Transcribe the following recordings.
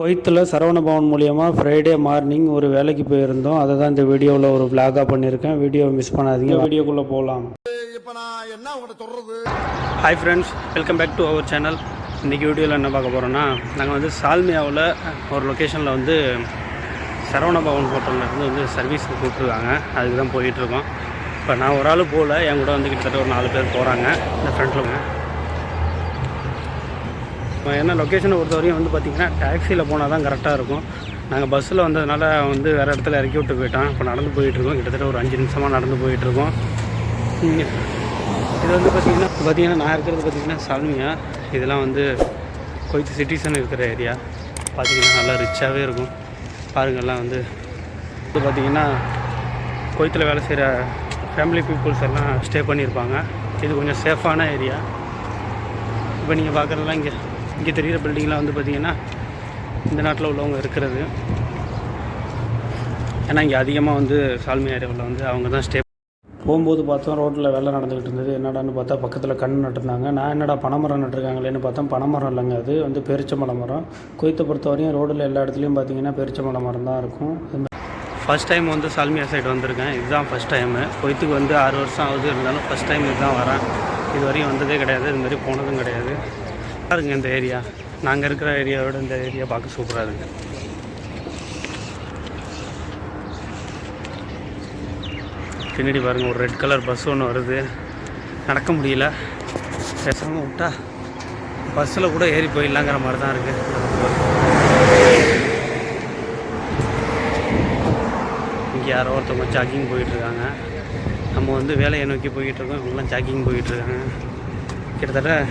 குவைத்தில் சரவணபவன் மூலியமாக Friday morning ஒரு வேலைக்கு போயிருந்தோம். அதை தான் இந்த வீடியோவில் ஒரு விளாகாக பண்ணியிருக்கேன். வீடியோவை மிஸ் பண்ணாதீங்க. வீடியோக்குள்ளே போகலாம். இப்போ நான் என்ன உங்கள்கிட்ட சொல்கிறது? Hi friends, welcome back to our channel. இன்றைக்கி வீடியோவில் என்ன பார்க்க போகிறோன்னா, நாங்கள் வந்து சால்மியாவில் ஒரு லொக்கேஷனில் வந்து சரவணபவன் ஹோட்டல்லேருந்து வந்து சர்வீஸுக்கு கூப்பிட்ருக்காங்க. அதுக்கு தான் போயிட்டுருக்கோம். இப்போ நான் ஒரு ஆள் போகல, என் கூட வந்து கிட்டத்தட்ட ஒரு 4 பேர் போகிறாங்க. இந்த ஃப்ரெண்டில் என்ன லொக்கேஷனை பொறுத்தவரையும் வந்து பார்த்திங்கன்னா டாக்ஸியில் போனால் தான் கரெக்டாக இருக்கும். நாங்கள் பஸ்ஸில் வந்ததுனால வந்து வேறு இடத்துல இறக்கி விட்டு போயிட்டோம். இப்போ நடந்து போயிட்டுருக்கோம். கிட்டத்தட்ட ஒரு 5 நிமிஷமாக நடந்து போயிட்டுருக்கோம். இது வந்து பார்த்திங்கன்னா நான் இருக்கிறது பார்த்திங்கன்னா சால்மியா. இதெல்லாம் வந்து குவைத் சிட்டிசன் இருக்கிற ஏரியா. பார்த்திங்கன்னா நல்லா ரிச்சாகவே இருக்கும். பாருங்கள்லாம் வந்து இது பார்த்திங்கன்னா குவைத்தில் வேலை செய்கிற ஃபேமிலி பீப்புள்ஸ் எல்லாம் ஸ்டே பண்ணியிருப்பாங்க. இது கொஞ்சம் சேஃபான ஏரியா. இப்போ நீங்கள் பார்க்குறதுலாம் இங்கே தெரிகிற பில்டிங்லாம் வந்து பார்த்திங்கன்னா இந்த நாட்டில் உள்ளவங்க இருக்கிறது. ஏன்னா இங்கே அதிகமாக வந்து சால்மியா ஏரியாவில் வந்து அவங்க தான் ஸ்டே. போகும்போது பார்த்தோம் ரோட்டில் வேலை நடந்துக்கிட்டு இருந்தது. என்னடான்னு பார்த்தா பக்கத்தில் கண் நட்டுருந்தாங்க. நான் என்னடா பனைமரம் நட்டுருக்காங்களேன்னு பார்த்தேன். பனைமரம் இல்லைங்க, அது வந்து பெருச்சம்பழ மரம். குவைத்தை பொறுத்தவரையும் ரோடில் எல்லா இடத்துலையும் பார்த்திங்கன்னா பெருச்சம்பழ மரம் தான் இருக்கும். ஃபஸ்ட் டைம் வந்து சால்மியா சைடு வந்திருக்கேன். இதுதான் ஃபஸ்ட் டைமு. குவைத்துக்கு வந்து 6 வருஷம் ஆகுது. இருந்தாலும் ஃபஸ்ட் டைம் இதுதான் வரேன். இது வரையும் வந்ததே கிடையாது, இதுமாதிரி போனதும் கிடையாது. பாருங்க இந்த ஏரியா, நாங்கள் இருக்கிற ஏரியாவோட இந்த ஏரியா பார்க்க சூப்பராக இருக்குது. பின்னாடி பாருங்கள் ஒரு ரெட் கலர் பஸ் ஒன்று வருது. நடக்க முடியல, பேசாமல் விட்டா பஸ்ஸில் கூட ஏறி போயிடலாங்கிற மாதிரி தான் இருக்குது. இங்கே யாரோ ஒருத்தவங்க ஜாக்கிங் போயிட்டுருக்காங்க. நம்ம வந்து வேலையை நோக்கி போய்கிட்டுருக்கோம். இவங்கெல்லாம் ஜாக்கிங் போயிட்டுருக்காங்க. கிட்டத்தட்ட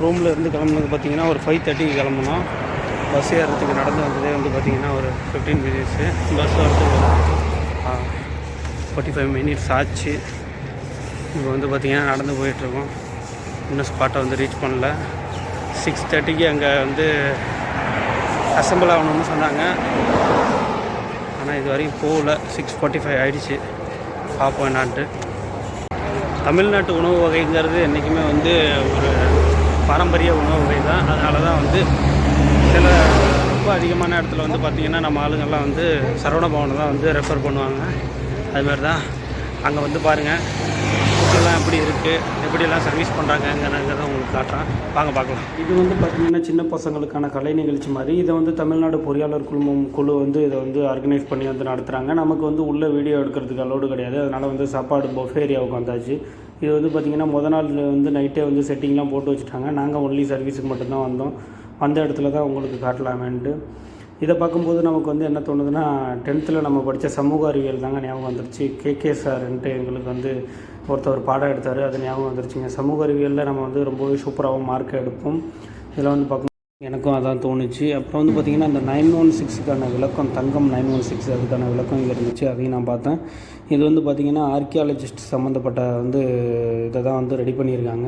ரூமில் இருந்து கிளம்புனது பார்த்திங்கன்னா ஒரு 5:30க்கு கிளம்புனோம். பஸ் ஏறதுக்கு நடந்து வந்ததே வந்து பார்த்திங்கன்னா ஒரு 15 மினிட்ஸு. பஸ் வரதுக்கு 45 மினிட்ஸ் ஆச்சு. இப்போ வந்து பார்த்திங்கன்னா நடந்து போயிட்டுருக்கோம். இன்னும் ஸ்பாட்டை வந்து ரீச் பண்ணல. 6:30க்கு அங்கே வந்து அசம்பிள் ஆகணும்னு சொன்னாங்க. ஆனால் இது வரையும் போகல. 6:45 ஆகிடுச்சு. பார்ப்போம் என்னான்ட்டு. தமிழ்நாட்டு உணவு வகைங்கிறது என்றைக்குமே வந்து ஒரு பாரம்பரிய உணவு வகை தான். அதனால தான் வந்து சில ரொம்ப அதிகமான இடத்துல வந்து பார்த்திங்கன்னா நம்ம ஆளுங்கள்லாம் வந்து சரவணபவனை தான் வந்து ரெஃபர் பண்ணுவாங்க. அதுமாதிரி தான் அங்கே வந்து பாருங்கள் ஃபுட்டெல்லாம் எப்படி இருக்குது, எப்படியெல்லாம் சர்வீஸ் பண்ணுறாங்கங்கிறத உங்களுக்கு காட்டுறேன். வாங்க பார்க்கலாம். இது வந்து பார்த்திங்கன்னா சின்ன பசங்களுக்கான கலை நிகழ்ச்சி மாதிரி. இதை வந்து தமிழ்நாடு பொறியாளர் குழு வந்து இதை வந்து ஆர்கனைஸ் பண்ணி வந்து நடத்துகிறாங்க. நமக்கு வந்து உள்ள வீடியோ எடுக்கிறதுக்கு அலோடு கிடையாது. அதனால் வந்து சாப்பாடு பொஃபே ஏரியாவுக்கு வந்தாச்சு. இது வந்து பார்த்திங்கன்னா முதல் நாள் வந்து நைட்டே வந்து செட்டிங்லாம் போட்டு வச்சுட்டாங்க. நாங்கள் ஒன்லி சர்வீஸுக்கு மட்டும்தான் வந்தோம். வந்த இடத்துல தான் உங்களுக்கு காட்டலாமேன்ட்டு. இதை பார்க்கும்போது நமக்கு வந்து என்ன தோணுதுன்னா, 10th நம்ம படித்த சமூக அறிவியல் தாங்க ஞாபகம் வந்துருச்சு. கே சார்ன்ட்டு எங்களுக்கு வந்து ஒருத்தர் பாடம் எடுத்தார். அது ஞாபகம் வந்துருச்சுங்க. சமூக அறிவியலில் நம்ம வந்து ரொம்பவே சூப்பராகவும் மார்க் எடுப்போம். இதில் வந்து பார்க்கும் எனக்கும் அதான் தோணுச்சு. அப்புறம் வந்து பார்த்திங்கன்னா அந்த 916க்கான விளக்கம், தங்கம் 916 அதுக்கான விளக்கம் இங்கே இருந்துச்சு. அதையும் நான் பார்த்தேன். இது வந்து பார்த்திங்கன்னா ஆர்கியாலஜிஸ்ட் சம்மந்தப்பட்ட வந்து இதை தான் வந்து ரெடி பண்ணியிருக்காங்க.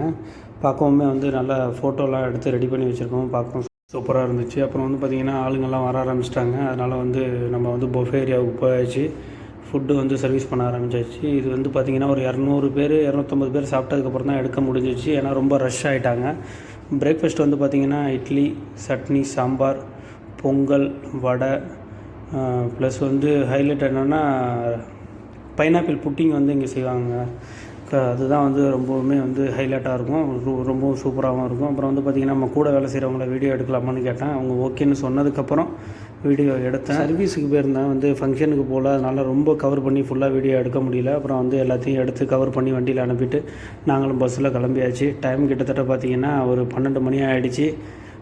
பார்க்கவுமே வந்து நல்லா ஃபோட்டோலாம் எடுத்து ரெடி பண்ணி வச்சுருக்கோம். பார்க்கவும் சூப்பராக இருந்துச்சு. அப்புறம் வந்து பார்த்திங்கன்னா ஆளுங்கள்லாம் வர ஆரம்பிச்சிட்டாங்க. அதனால் வந்து நம்ம வந்து பொஃபே ஏரியாவுக்கு போயாச்சு. ஃபுட்டு வந்து சர்வீஸ் பண்ண ஆரம்பிச்சாச்சு. இது வந்து பார்த்திங்கன்னா ஒரு 200 பேர் 250 பேர் சாப்பிட்டதுக்கப்புறம் தான் எடுக்க முடிஞ்சிச்சு. ஏன்னா ரொம்ப ரஷ் ஆகிட்டாங்க. பிரேக்ஃபாஸ்ட் வந்து பார்த்திங்கன்னா இட்லி, சட்னி, சாம்பார், பொங்கல், வடை, ப்ளஸ் வந்து ஹைலைட் என்னென்னா பைனாப்பிள் புட்டிங் வந்து இங்கே செய்வாங்க. அதுதான் வந்து ரொம்பவுமே வந்து ஹைலைட்டாக இருக்கும். ரொம்பவும் சூப்பராகவும் இருக்கும். அப்புறம் வந்து பார்த்திங்கன்னா நம்ம கூட வேலை செய்கிறவங்கள வீடியோ எடுக்கலாமான்னு கேட்டேன். அவங்க ஓகேன்னு சொன்னதுக்கப்புறம் வீடியோ எடுத்தேன். சர்வீஸுக்கு போயிருந்தேன், வந்து ஃபங்க்ஷனுக்கு போகல. அதனால் ரொம்ப கவர் பண்ணி ஃபுல்லாக வீடியோ எடுக்க முடியல. அப்புறம் வந்து எல்லாத்தையும் எடுத்து கவர் பண்ணி வண்டியில் அனுப்பிட்டு நாங்களும் பஸ்ஸில் கிளம்பியாச்சு. டைம் கிட்டத்தட்ட பார்த்திங்கன்னா ஒரு 12 மணி ஆகிடுச்சு.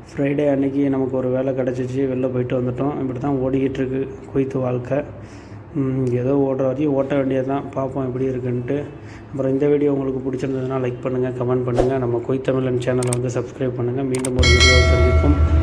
ஃப்ரைடே அன்றைக்கி நமக்கு ஒரு வேலை கிடச்சிச்சு. வெளில போயிட்டு வந்துட்டோம். இப்படி தான் ஓடிக்கிட்டுருக்கு குவைத்து வாழ்க்கை. ஏதோ ஓடுற வரையும் ஓட்ட வேண்டியது தான். பார்ப்போம் எப்படி இருக்குன்ட்டு. அப்புறம் இந்த வீடியோ உங்களுக்கு பிடிச்சிருந்ததுன்னா லைக் பண்ணுங்கள், கமெண்ட் பண்ணுங்கள். நம்ம குவைத் தமிழன் சேனலை வந்து சப்ஸ்கிரைப் பண்ணுங்கள். மீண்டும் ஒரு வீடியோவை சந்திப்போம்.